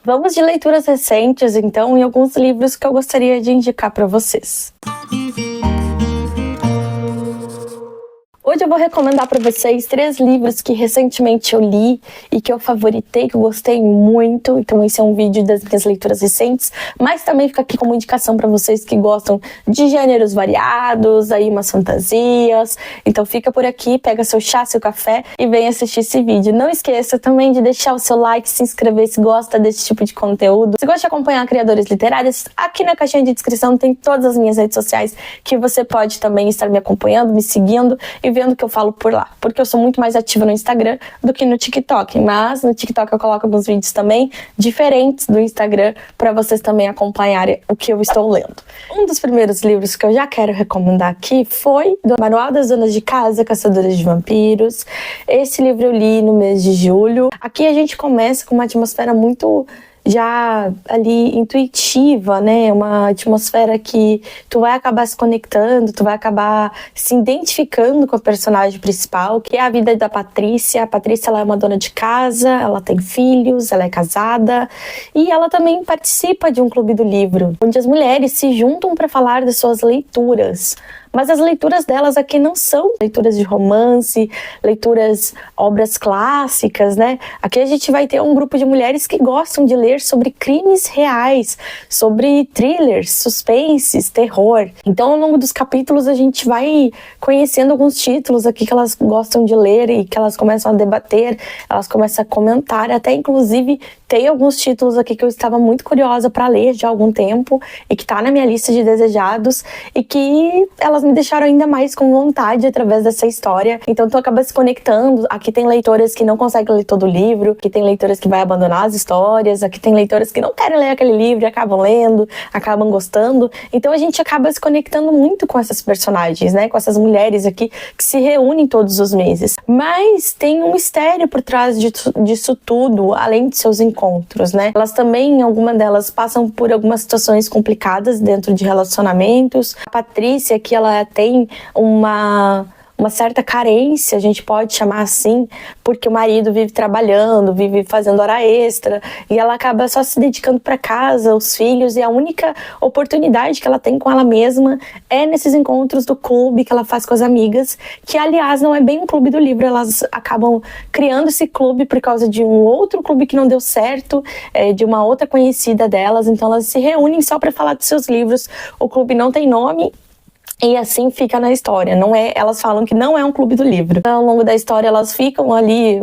Vamos de leituras recentes, então, e alguns livros que eu gostaria de indicar para vocês. Hoje eu vou recomendar para vocês 3 livros que recentemente eu li e que eu favoritei, que eu gostei muito. Então esse é um vídeo das minhas leituras recentes, mas também fica aqui como indicação para vocês que gostam de gêneros variados, aí umas fantasias. Então fica por aqui, pega seu chá, seu café e vem assistir esse vídeo. Não esqueça também de deixar o seu like, se inscrever se gosta desse tipo de conteúdo. Se gosta de acompanhar criadores literários, aqui na caixinha de descrição tem todas as minhas redes sociais que você pode também estar me acompanhando, me seguindo e vendo o que eu falo por lá, porque eu sou muito mais ativa no Instagram do que no TikTok, mas no TikTok eu coloco alguns vídeos também diferentes do Instagram para vocês também acompanharem o que eu estou lendo. Um dos primeiros livros que eu já quero recomendar aqui foi do Manual das Donas de Casa, Caçadoras de Vampiros. Esse livro eu li no mês de julho. Aqui a gente começa com uma atmosfera muito já ali intuitiva, né? Uma atmosfera que tu vai acabar se conectando, tu vai acabar se identificando com a personagem principal, que é a vida da Patrícia. A Patrícia, ela é uma dona de casa, ela tem filhos, ela é casada e ela também participa de um clube do livro, onde as mulheres se juntam para falar das suas leituras. Mas as leituras delas aqui não são leituras de romance, leituras, obras clássicas, né? Aqui a gente vai ter um grupo de mulheres que gostam de ler sobre crimes reais, sobre thrillers, suspenses, terror. Então, ao longo dos capítulos, a gente vai conhecendo alguns títulos aqui que elas gostam de ler e que elas começam a debater, elas começam a comentar, até inclusive tem alguns títulos aqui que eu estava muito curiosa para ler já há algum tempo e que está na minha lista de desejados e que elas me deixaram ainda mais com vontade através dessa história. Então tu acaba se conectando. Aqui tem leitoras que não conseguem ler todo o livro, aqui tem leitoras que vai abandonar as histórias, aqui tem leitoras que não querem ler aquele livro e acabam lendo, acabam gostando. Então a gente acaba se conectando muito com essas personagens, né? Com essas mulheres aqui que se reúnem todos os meses. Mas tem um mistério por trás disso tudo, além de seus encontros, né? Elas também, alguma delas, passam por algumas situações complicadas dentro de relacionamentos. A Patrícia, que ela tem uma certa carência, a gente pode chamar assim, porque o marido vive trabalhando, vive fazendo hora extra e ela acaba só se dedicando para casa, os filhos, e a única oportunidade que ela tem com ela mesma é nesses encontros do clube que ela faz com as amigas, que aliás não é bem um clube do livro, elas acabam criando esse clube por causa de um outro clube que não deu certo, de uma outra conhecida delas, então elas se reúnem só para falar dos seus livros. O clube não tem nome, e assim fica na história. Não é, elas falam que não é um clube do livro. Ao longo da história elas ficam ali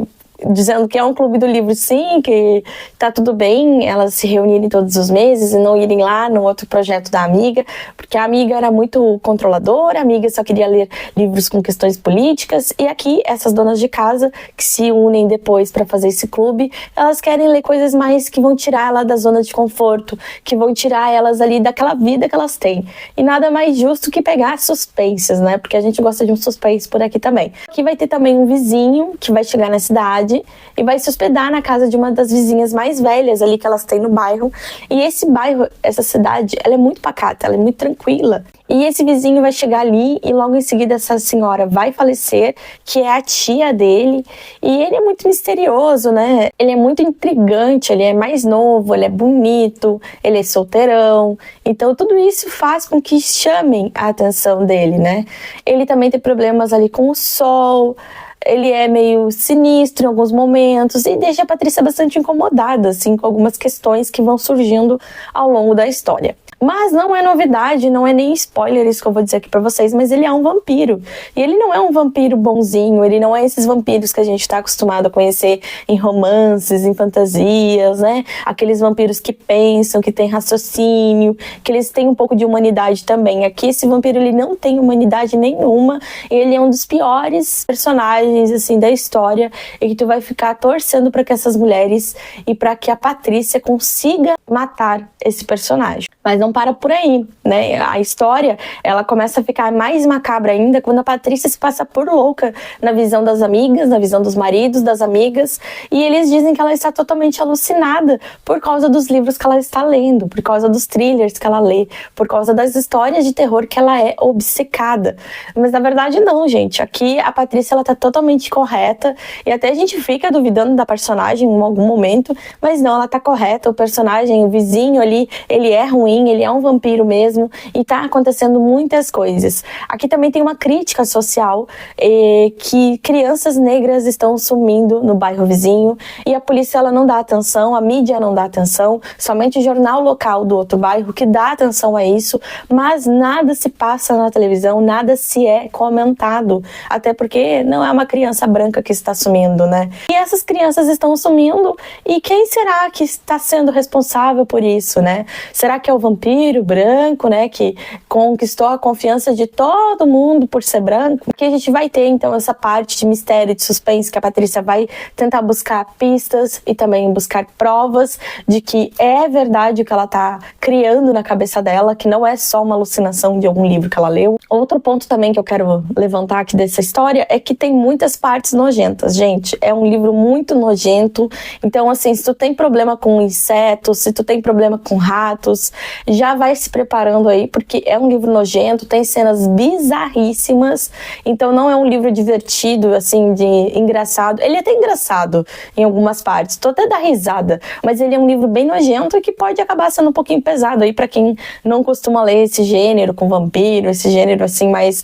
dizendo que é um clube do livro, sim, que tá tudo bem elas se reunirem todos os meses e não irem lá no outro projeto da amiga, porque a amiga era muito controladora, a amiga só queria ler livros com questões políticas, e aqui essas donas de casa que se unem depois para fazer esse clube, elas querem ler coisas mais que vão tirar ela da zona de conforto, que vão tirar elas ali daquela vida que elas têm. E nada mais justo que pegar suspenses, né? Porque a gente gosta de um suspense por aqui também. Aqui vai ter também um vizinho que vai chegar na cidade e vai se hospedar na casa de uma das vizinhas mais velhas ali que elas têm no bairro. E esse bairro, essa cidade, ela é muito pacata, ela é muito tranquila. E esse vizinho vai chegar ali e logo em seguida essa senhora vai falecer, que é a tia dele. E ele é muito misterioso, né? Ele é muito intrigante, ele é mais novo, ele é bonito, ele é solteirão. Então tudo isso faz com que chamem a atenção dele, né? Ele também tem problemas ali com o sol. Ele é meio sinistro em alguns momentos e deixa a Patrícia bastante incomodada, assim, com algumas questões que vão surgindo ao longo da história. Mas não é novidade, não é nem spoiler isso que eu vou dizer aqui pra vocês, mas ele é um vampiro. E ele não é um vampiro bonzinho, ele não é esses vampiros que a gente tá acostumado a conhecer em romances, em fantasias, né? Aqueles vampiros que pensam, que têm raciocínio, que eles têm um pouco de humanidade também. Aqui esse vampiro, ele não tem humanidade nenhuma, ele é um dos piores personagens, assim, da história, e que tu vai ficar torcendo pra que essas mulheres e pra que a Patrícia consiga matar esse personagem. Mas não para por aí, né? A história, ela começa a ficar mais macabra ainda quando a Patrícia se passa por louca na visão das amigas, na visão dos maridos, das amigas, e eles dizem que ela está totalmente alucinada por causa dos livros que ela está lendo, por causa dos thrillers que ela lê, por causa das histórias de terror que ela é obcecada. Mas na verdade não, gente. Aqui a Patrícia, ela tá totalmente correta, e até a gente fica duvidando da personagem em algum momento, mas não, ela tá correta. O personagem, o vizinho ali, ele é ruim, ele é um vampiro mesmo, e tá acontecendo muitas coisas. Aqui também tem uma crítica social, que crianças negras estão sumindo no bairro vizinho, e a polícia, ela não dá atenção, a mídia não dá atenção, somente o jornal local do outro bairro que dá atenção a isso, mas nada se passa na televisão, nada se é comentado, até porque não é uma criança branca que está sumindo, né? E essas crianças estão sumindo, e quem será que está sendo responsável por isso, né? Será que é o vampiro branco, né, que conquistou a confiança de todo mundo por ser branco? Porque a gente vai ter, então, essa parte de mistério, de suspense, que a Patrícia vai tentar buscar pistas e também buscar provas de que é verdade o que ela tá criando na cabeça dela, que não é só uma alucinação de algum livro que ela leu. Outro ponto também que eu quero levantar aqui dessa história é que tem muitas partes nojentas, gente. É um livro muito nojento, então assim, se tu tem problema com insetos, se tu tem problema com ratos, já vai se preparando aí, porque é um livro nojento, tem cenas bizarríssimas, então não é um livro divertido, assim, de engraçado. Ele é até engraçado em algumas partes, tô até dar risada, mas ele é um livro bem nojento e que pode acabar sendo um pouquinho pesado aí pra quem não costuma ler esse gênero com vampiro, esse gênero assim mais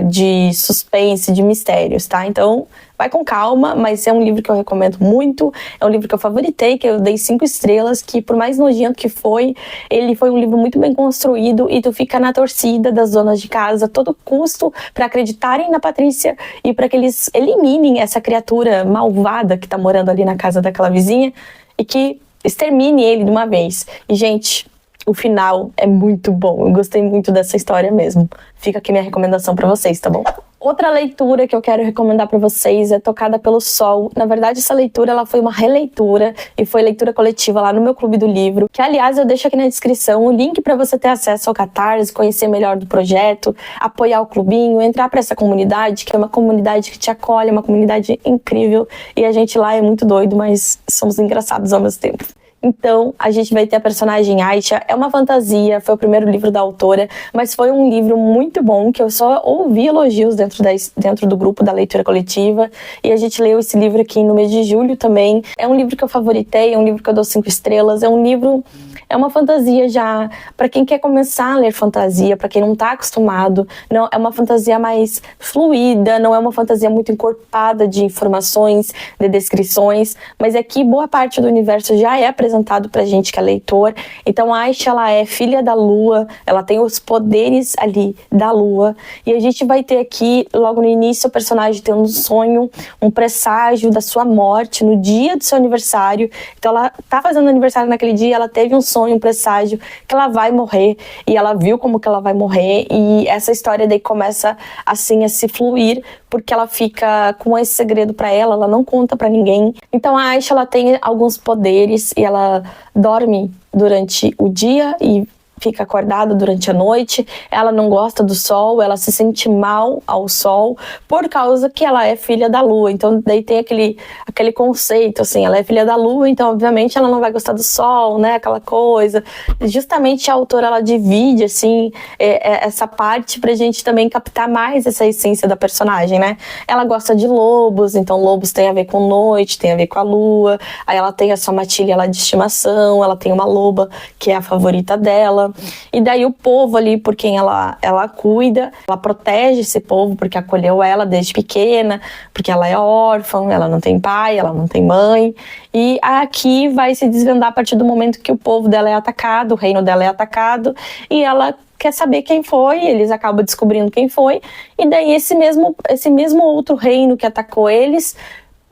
de suspense, de mistérios, tá? Então vai com calma, mas é um livro que eu recomendo muito, é um livro que eu favoritei, que eu dei 5 estrelas, que por mais nojento que foi, ele foi um livro muito bem construído, e tu fica na torcida das donas de casa a todo custo para acreditarem na Patrícia e para que eles eliminem essa criatura malvada que tá morando ali na casa daquela vizinha e que extermine ele de uma vez. E, gente, o final é muito bom, eu gostei muito dessa história mesmo. Fica aqui minha recomendação para vocês, tá bom? Outra leitura que eu quero recomendar para vocês é Tocada pelo Sol. Na verdade, essa leitura ela foi uma releitura e foi leitura coletiva lá no meu Clube do Livro, que aliás eu deixo aqui na descrição o link para você ter acesso ao Catarse, conhecer melhor do projeto, apoiar o clubinho, entrar para essa comunidade, que é uma comunidade que te acolhe, uma comunidade incrível, e a gente lá é muito doido, mas somos engraçados ao mesmo tempo. Então, a gente vai ter a personagem Aisha. É uma fantasia, foi o primeiro livro da autora, mas foi um livro muito bom, que eu só ouvi elogios dentro do grupo da leitura coletiva, e a gente leu esse livro aqui no mês de julho também. É um livro que eu favoritei, é um livro que eu dou 5 estrelas, é um livro... É uma fantasia já, para quem quer começar a ler fantasia, para quem não está acostumado, não, é uma fantasia mais fluida, não é uma fantasia muito encorpada de informações, de descrições, mas é que boa parte do universo já é apresentado pra gente que é leitor. Então a Aisha, ela é filha da lua, ela tem os poderes ali da lua, e a gente vai ter aqui, logo no início, o personagem tendo um sonho, um presságio da sua morte no dia do seu aniversário. Então ela tá fazendo aniversário naquele dia, ela teve um sonho, um presságio que ela vai morrer, e ela viu como que ela vai morrer, e essa história daí começa assim a se fluir, porque ela fica com esse segredo pra ela não conta pra ninguém. Então a Aisha, ela tem alguns poderes, e ela dorme durante o dia e fica acordada durante a noite. Ela não gosta do sol, ela se sente mal ao sol por causa que ela é filha da lua. Então daí tem aquele conceito assim, ela é filha da lua, então obviamente ela não vai gostar do sol, né, aquela coisa. Justamente a autora, ela divide assim essa parte pra gente também captar mais essa essência da personagem, né? Ela gosta de lobos, então lobos tem a ver com noite, tem a ver com a lua. Aí ela tem a sua matilha lá de estimação, ela tem uma loba que é a favorita dela. E daí o povo ali por quem ela cuida, ela protege esse povo porque acolheu ela desde pequena, porque ela é órfã, ela não tem pai, ela não tem mãe. E aqui vai se desvendar a partir do momento que o povo dela é atacado, o reino dela é atacado, e ela quer saber quem foi, eles acabam descobrindo quem foi, e daí esse mesmo outro reino que atacou eles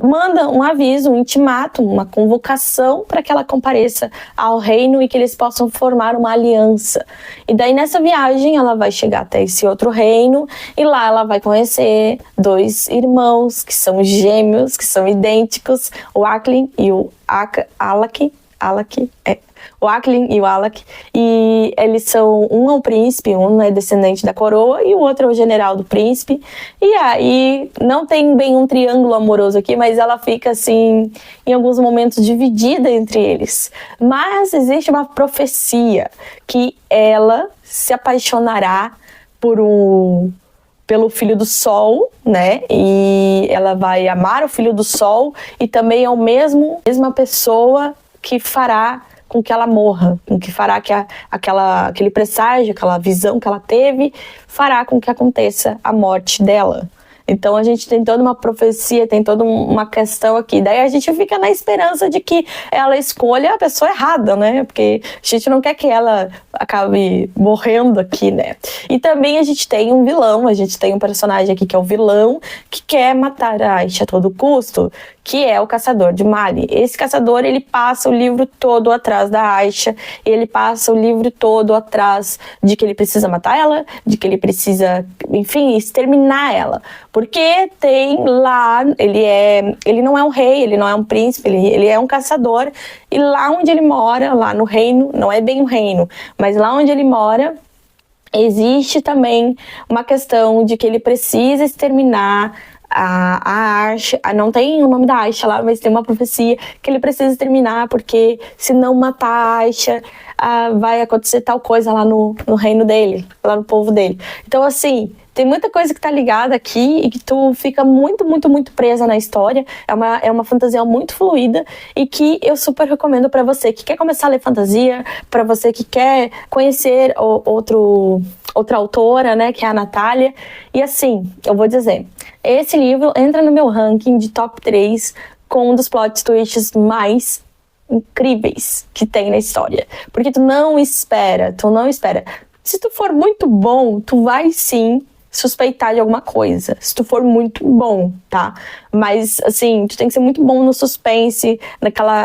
manda um aviso, um intimato, uma convocação para que ela compareça ao reino e que eles possam formar uma aliança. E daí nessa viagem ela vai chegar até esse outro reino, e lá ela vai conhecer 2 irmãos que são gêmeos, que são idênticos, o Acklin e o Alec. o Acklin e o Alec, e eles são, um é um príncipe, um é descendente da coroa e o outro é o general do príncipe, e aí não tem bem um triângulo amoroso aqui, mas ela fica assim, em alguns momentos dividida entre eles, mas existe uma profecia que ela se apaixonará pelo Filho do Sol, né? E ela vai amar o Filho do Sol e também é a mesma pessoa que fará com que ela morra, com que fará que aquele presságio, aquela visão que ela teve, fará com que aconteça a morte dela. Então a gente tem toda uma profecia, tem toda uma questão aqui. Daí a gente fica na esperança de que ela escolha a pessoa errada, né? Porque a gente não quer que ela acabe morrendo aqui, né? E também a gente tem um vilão, a gente tem um personagem aqui que é o vilão, que quer matar a Aisha a todo custo, que é o Caçador de Mali. Esse caçador, ele passa o livro todo atrás da Aisha, ele passa o livro todo atrás de que ele precisa matar ela, de que ele precisa, enfim, exterminar ela. Porque tem lá, ele não é um rei, ele não é um príncipe, ele é um caçador, e lá onde ele mora, lá no reino, não é bem um reino, mas lá onde ele mora, existe também uma questão de que ele precisa exterminar a Aisha, não tem o nome da Aisha lá, mas tem uma profecia que ele precisa terminar, porque se não matar a Aisha, vai acontecer tal coisa lá no reino dele, lá no povo dele. Então, assim, tem muita coisa que tá ligada aqui e que tu fica muito, muito, muito presa na história. É uma fantasia muito fluida e que eu super recomendo pra você que quer começar a ler fantasia, pra você que quer conhecer outra autora, né, que é a Natália. E assim, eu vou dizer, esse livro entra no meu ranking de top 3 com um dos plot twists mais incríveis que tem na história. Porque tu não espera. Se tu for muito bom, tu vai sim suspeitar de alguma coisa, se tu for muito bom, tá? Mas, assim, tu tem que ser muito bom no suspense,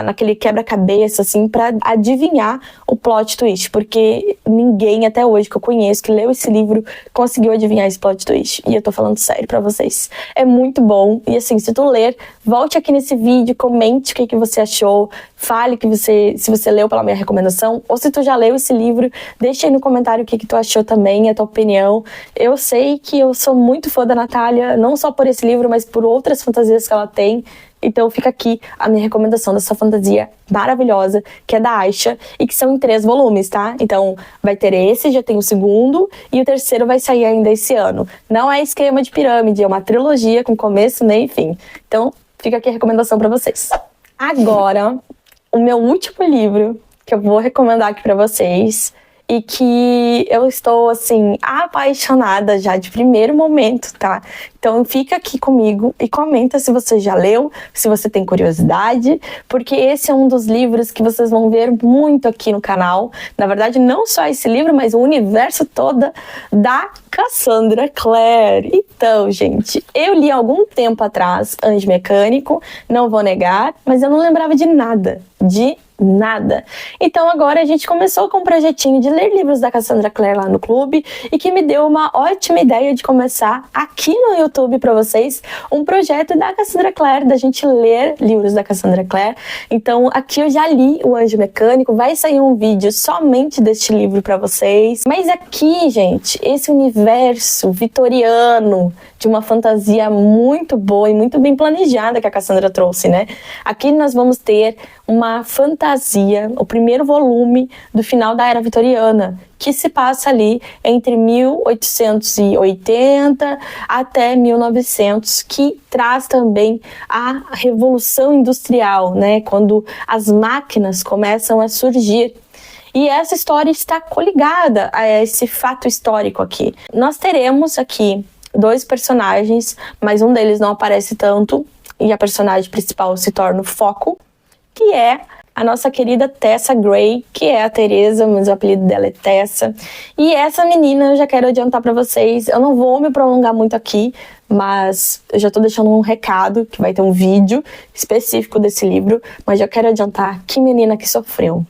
naquele quebra-cabeça, assim, pra adivinhar o plot twist, porque ninguém até hoje que eu conheço, que leu esse livro, conseguiu adivinhar esse plot twist, e eu tô falando sério pra vocês. É muito bom, e assim, se tu ler, volte aqui nesse vídeo, comente o que você achou, fale se você leu pela minha recomendação, ou se tu já leu esse livro, deixa aí no comentário o que tu achou também, a tua opinião. Eu sei que eu sou muito fã da Natália, não só por esse livro, mas por outras fantasias que ela tem. Então fica aqui a minha recomendação dessa fantasia maravilhosa, que é da Aisha, e que são em 3 volumes, tá? Então vai ter esse, já tem o segundo, e o terceiro vai sair ainda esse ano. Não é esquema de pirâmide, é uma trilogia com começo, meio e fim. Então fica aqui a recomendação pra vocês. Agora, o meu último livro que eu vou recomendar aqui pra vocês, e que eu estou, assim, apaixonada já de primeiro momento, tá? Então fica aqui comigo e comenta se você já leu, se você tem curiosidade, porque esse é um dos livros que vocês vão ver muito aqui no canal. Na verdade, não só esse livro, mas o universo todo da Cassandra Clare. Então, gente, eu li há algum tempo atrás Anjo Mecânico, não vou negar, mas eu não lembrava de nada. Então agora a gente começou com um projetinho de ler livros da Cassandra Clare lá no clube e que me deu uma ótima ideia de começar aqui no YouTube para vocês um projeto da Cassandra Clare, da gente ler livros da Cassandra Clare. Então aqui eu já li O Anjo Mecânico, vai sair um vídeo somente deste livro para vocês. Mas aqui, gente, esse universo vitoriano de uma fantasia muito boa e muito bem planejada que a Cassandra trouxe, né? Aqui nós vamos ter uma fantasia, o primeiro volume do final da Era Vitoriana, que se passa ali entre 1880 até 1900, que traz também a Revolução Industrial, né? Quando as máquinas começam a surgir. E essa história está coligada a esse fato histórico aqui. Nós teremos aqui 2 personagens, mas um deles não aparece tanto, e a personagem principal se torna o foco, que é a nossa querida Tessa Gray, que é a Teresa, mas o apelido dela é Tessa. E essa menina, eu já quero adiantar pra vocês, eu não vou me prolongar muito aqui, mas eu já tô deixando um recado, que vai ter um vídeo específico desse livro, mas já quero adiantar que menina que sofreu.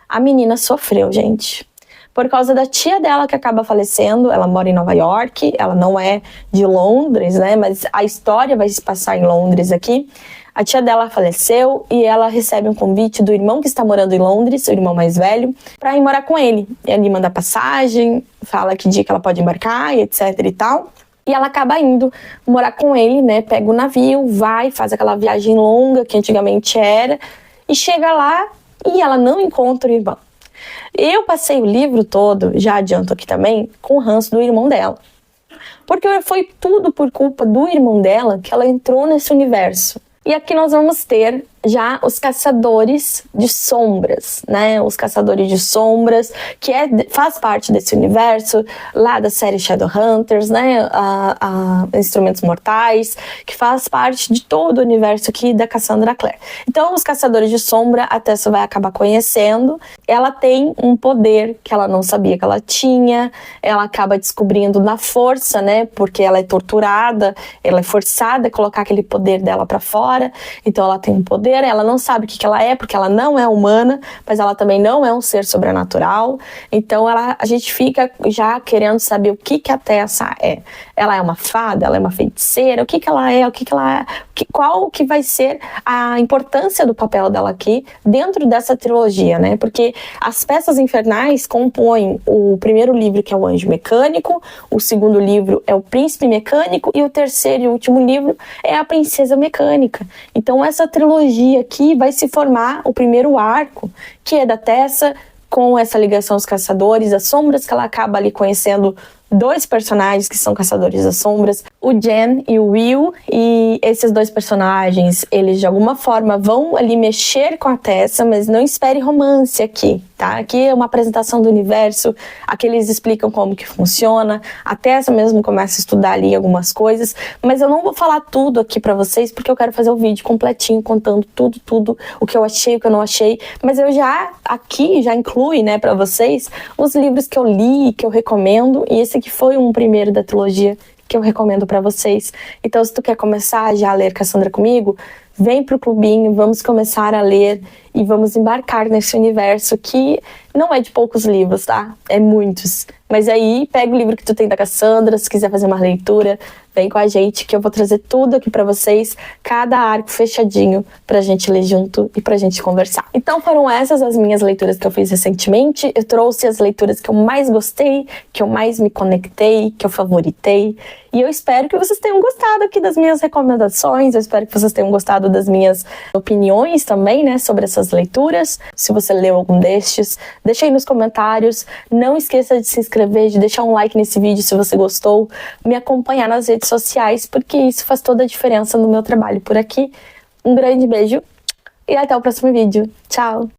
A menina sofreu, gente. Por causa da tia dela que acaba falecendo, ela mora em Nova York, ela não é de Londres, né, mas a história vai se passar em Londres aqui. A tia dela faleceu e ela recebe um convite do irmão que está morando em Londres, o irmão mais velho, para ir morar com ele. Ele manda passagem, fala que dia que ela pode embarcar e etc e tal. E ela acaba indo morar com ele, né? Pega o navio, vai, faz aquela viagem longa que antigamente era, e chega lá e ela não encontra o irmão. Eu passei o livro todo, já adianto aqui também, com o ranço do irmão dela. Porque foi tudo por culpa do irmão dela que ela entrou nesse universo. E aqui nós vamos ter já os caçadores de sombras, né? Os caçadores de sombras, que faz parte desse universo, lá da série Shadowhunters, né? A Instrumentos Mortais, que faz parte de todo o universo aqui da Cassandra Clare. Então, os caçadores de sombra, a Tessa vai acabar conhecendo. Ela tem um poder que ela não sabia que ela tinha, ela acaba descobrindo na força, né? Porque ela é torturada, ela é forçada a colocar aquele poder dela pra fora, então ela tem um poder. Ela não sabe o que ela é, porque ela não é humana, mas ela também não é um ser sobrenatural. Então a gente fica já querendo saber o que a Tessa é. Ela é uma fada? Ela é uma feiticeira? O que ela é? Qual que vai ser a importância do papel dela aqui dentro dessa trilogia, né? Porque as peças infernais compõem o primeiro livro, que é o Anjo Mecânico, o segundo livro é o Príncipe Mecânico e o terceiro e último livro é a Princesa Mecânica. Então essa trilogia aqui vai se formar o primeiro arco, que é da Tessa, com essa ligação aos caçadores, as sombras, que ela acaba ali conhecendo dois personagens que são caçadores das sombras, o Jen e o Will, e esses dois personagens, eles de alguma forma vão ali mexer com a Tessa, mas não espere romance aqui, tá? Aqui é uma apresentação do universo, aqui eles explicam como que funciona, a Tessa mesmo começa a estudar ali algumas coisas, mas eu não vou falar tudo aqui pra vocês, porque eu quero fazer o vídeo completinho, contando tudo, o que eu achei, o que eu não achei, mas eu já, aqui, já inclui, né, pra vocês, os livros que eu li, que eu recomendo, e esse que foi um primeiro da trilogia que eu recomendo pra vocês. Então, se tu quer começar já a ler Cassandra comigo, vem pro clubinho, vamos começar a ler e vamos embarcar nesse universo que não é de poucos livros, tá? É muitos. Mas aí, pega o livro que tu tem da Cassandra, se quiser fazer uma leitura, vem com a gente que eu vou trazer tudo aqui pra vocês, cada arco fechadinho pra gente ler junto e pra gente conversar. Então foram essas as minhas leituras que eu fiz recentemente. Eu trouxe as leituras que eu mais gostei, que eu mais me conectei, que eu favoritei. E eu espero que vocês tenham gostado aqui das minhas recomendações, eu espero que vocês tenham gostado das minhas opiniões também, né, sobre essas leituras. Se você leu algum destes, deixa aí nos comentários. Não esqueça de se inscrever, de deixar um like nesse vídeo se você gostou, me acompanhar nas redes sociais, porque isso faz toda a diferença no meu trabalho por aqui. Um grande beijo e até o próximo vídeo. Tchau!